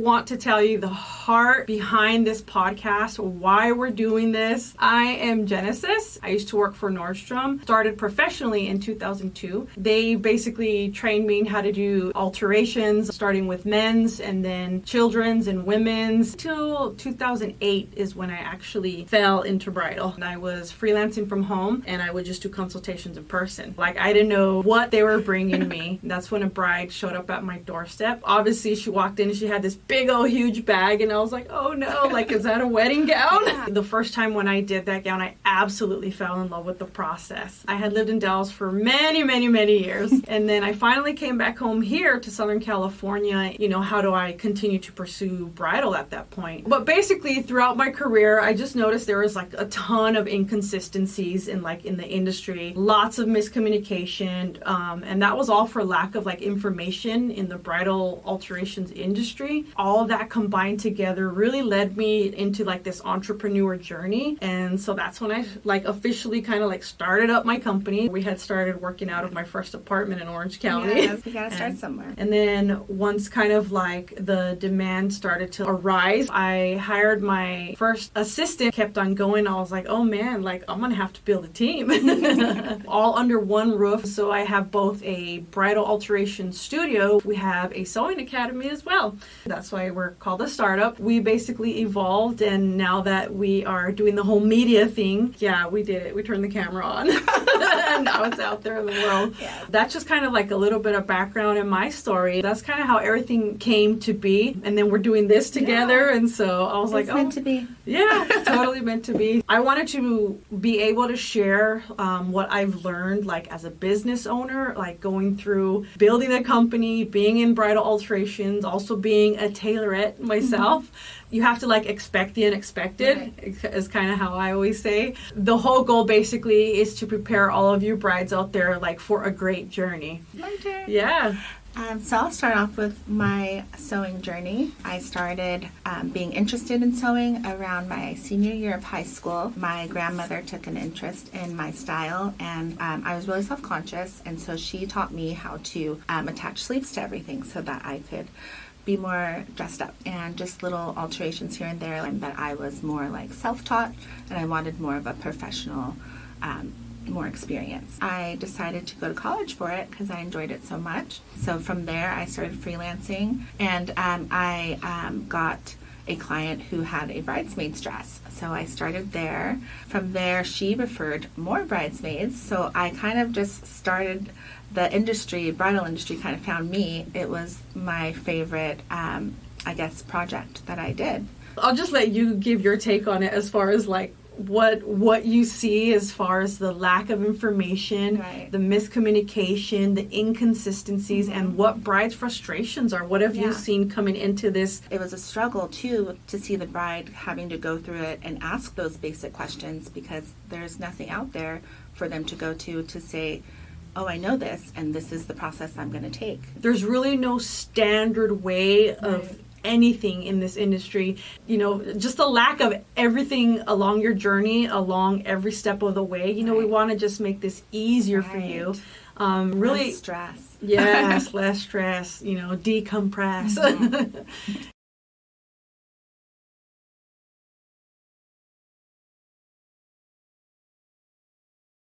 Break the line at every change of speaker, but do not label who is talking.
want to tell you the heart behind this podcast, why we're doing this. I am Genesis. I used to work for Nordstrom, started professionally in 2002. They basically trained me in how to do alterations, starting with men's and then children's and women's. Till 2008 is when I actually fell into bridal. And I was freelancing from home and I would just do consultations in person. Like, I didn't know what they were bringing me. That's when a bride showed up at my doorstep. Obviously, she walked in and she had this big old huge bag and I was like, oh no, like, is that a wedding gown? Yeah. The first time when I did that gown, I absolutely fell in love with the process. I had lived in Dallas for many, many, many years. And then I finally came back home here to Southern California. You know, how do I continue to pursue bridal at that point? But basically, throughout my career, I just noticed there was like a ton of inconsistencies in the industry, lots of miscommunication, and that was all for lack of like information in the bridal alterations industry. All of that combined together really led me into like this entrepreneur journey. And so that's when I like officially kind of like started up my company. We had started working out of my first apartment in Orange County.
Yes, you gotta start somewhere.
And then once kind of like the demand started to arise, I hired my first assistant, kept on going. I was like, oh man, like I'm gonna have to build a team. All under one roof. So I have both a bridal alteration studio. We have a sewing academy as well. That's why we're called a startup. We basically evolved, and now that we are doing the whole media thing, yeah, we did it. We turned the camera on. And now it's out there in the world. Yeah. That's just kind of like a little bit of background in my story. That's kind of how everything came to be. And then we're doing this together. Yeah. And so I was like,
meant to be.
Yeah, totally meant to be. I wanted to be able to share what I've learned like as a business owner, like going through building a company, being in bridal alterations, also being a tailorette myself. Mm-hmm. You have to like expect the unexpected, right, is kind of how I always say. The whole goal basically is to prepare all of you brides out there like for a great journey.
My turn.
Yeah.
So I'll start off with my sewing journey. I started being interested in sewing around my senior year of high school. My grandmother took an interest in my style, and I was really self-conscious, and so she taught me how to attach sleeves to everything so that I could be more dressed up, and just little alterations here and there, and that I was more like self-taught and I wanted more of a professional more experience. I decided to go to college for it because I enjoyed it so much. So from there I started freelancing, and I got a client who had a bridesmaid's dress. So I started there. From there she referred more bridesmaids. So I kind of just started the industry, bridal industry kind of found me. It was my favorite, project that I did.
I'll just let you give your take on it as far as like what you see as far as the lack of information, right, the miscommunication, the inconsistencies, mm-hmm, and what brides' frustrations are. What have you seen coming into this?
It was a struggle too to see the bride having to go through it and ask those basic questions, because there's nothing out there for them to go to say, oh, I know this, and this is the process I'm going to take.
There's really no standard way of anything in this industry. You know, just the lack of everything along your journey, along every step of the way. You know, we want to just make this easier for you. Really
less stress.
Yes, less stress, you know, decompress. Mm-hmm.